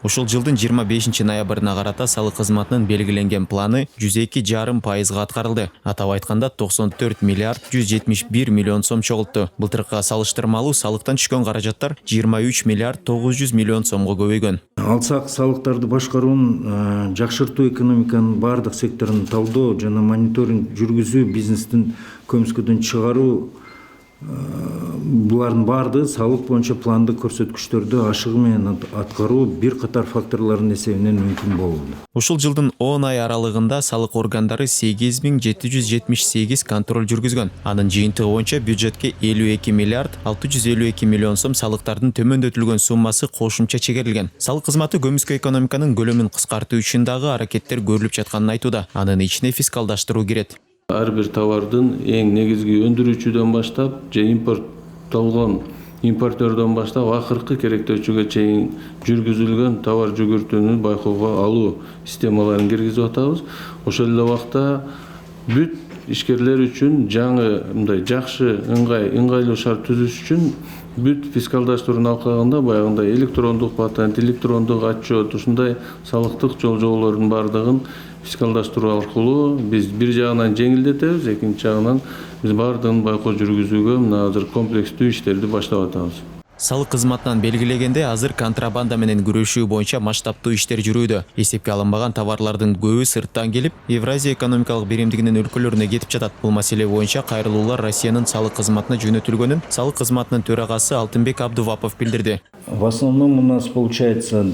Ушул жылдын 25 ноябрына карата салык кызматынын белгиленген планы 102,5% аткарылды. Атап айтканда 94 миллиард 171 миллион сом чогултту. Былтыркыга салыштырмалуу салыктан түшкөн каражаттар 23 миллиард 900 миллион сомго көбөйгөн. Алсак салыктарды башкаруун жакшыртуу, экономиканын бардык секторун талдоо жана мониторинг жүргүзүү, бизнестин көмүскөдөн чыгаруу булардын баардыгы салык боюнча пландык көрсөткүчтөрдү ашыгы менен аткаруу бир катар факторлордун эсебинен мүмкүн болду. Ушул жылдын 10 ай аралыгында салык органдары 8778 контроль жүргүзгөн. Анын жыйынтыгы боюнча бюджетке 52 миллиард 652 миллион сом салыктардын төмөндөтүлгөн суммасы кошумча чегерилген. Салык кызматы көмүскө экономиканын көлөмүн кыскартуу үчүн дагы аракеттер көрүлүп жатканын айтууда. Анын ичине фискалдаштыруу кирет. Ар бир товардын эң негизги өндүрүүчүдөн баштап же импорттолгон импортердон баштап акыркы керектөөчүгө чейин жүргүзүлгөн товар жүгүртүүнү байкоого алуу системаларын киргизип атабыз. Ошол эле убакта бүт ишкерлер үчүн жаңы мындай жакшы ыңгайлуу шарт түзүш үчүн бүт фискалдаштырууну алкагында баягындай электрондук патент, электрондук отчет, ушундай салыктык жолжоболордун бардыгын фискалдаштыруу аркылуу биз бир жагынан жеңилдетебиз, экинчи жагынан биз бардыгын байкоо жүргүзүүгө мына азыр комплекстүү иштерди баштап атабыз. Салык кызматынан белгилегенде азыр контрабанда менен күрөшүү боюнча масштабтуу иштер жүрүүдө. Эсепке алынбаган товарлардын көбү сырттан келип, Евразия экономикалык биримдигинин өлкөлөрүнө кетип жатат. Бул маселе боюнча кайрылуулар Россиянын салык кызматына жөнөтүлгөнүн салык кызматынын төрагасы Алтынбек Абдувапов билдирди. В основном у нас получается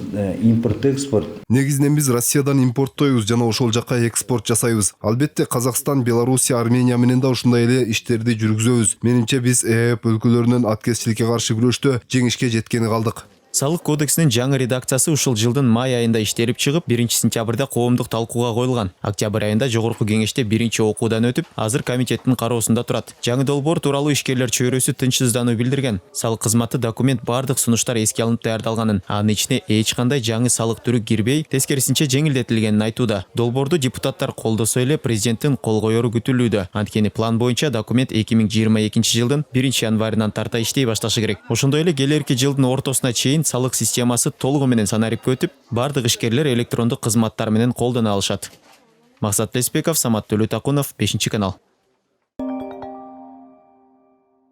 импорт-экспорт. Негизинен биз Россиядан импорттойбуз жана ошол жакка экспорт жасайбыз. Албетте Казакстан, Белоруссия, Армения менен да ушундай эле иштерди жүргүзөбүз. Менимче биз ЭЭП өлкөлөрүнүн аткезчиликке каршы күрөштө жеңишке жеткени калдык. Салык кодексинин жаңы редакциясы ушул жылдын май айында иштелип чыгып, 1-сентябрда коомдук талкууга коюлган. Октябрь айында жогорку кеңеште биринчи окуудан өтүп, азыр комитеттин кароосунда турат. Жаңы долбоор тууралуу ишкерлер чөйрөсү тынчсыздануу билдирген. Салык кызматы документ бардык сунуштар эске алынып даярдалганын, анын ичине эч кандай жаңы салык түрү кирбей, тескерисинче жеңилдетилгенин айтууда. Долбоорду депутаттар колдосо эле президенттин кол коеру күтүлүүдө. Анткени план боюнча документ 2022 жылдын 1-январынан тарта иштей башташы керек. Ошондой эле келерки жылдын ортосуна чейин салык системасы толугу менен санарипке өтүп, бардык ишкерлер электрондук кызматтар менен колдоно алышат. Максат Леспеков, Самат Төлөтакунов, 5 канал.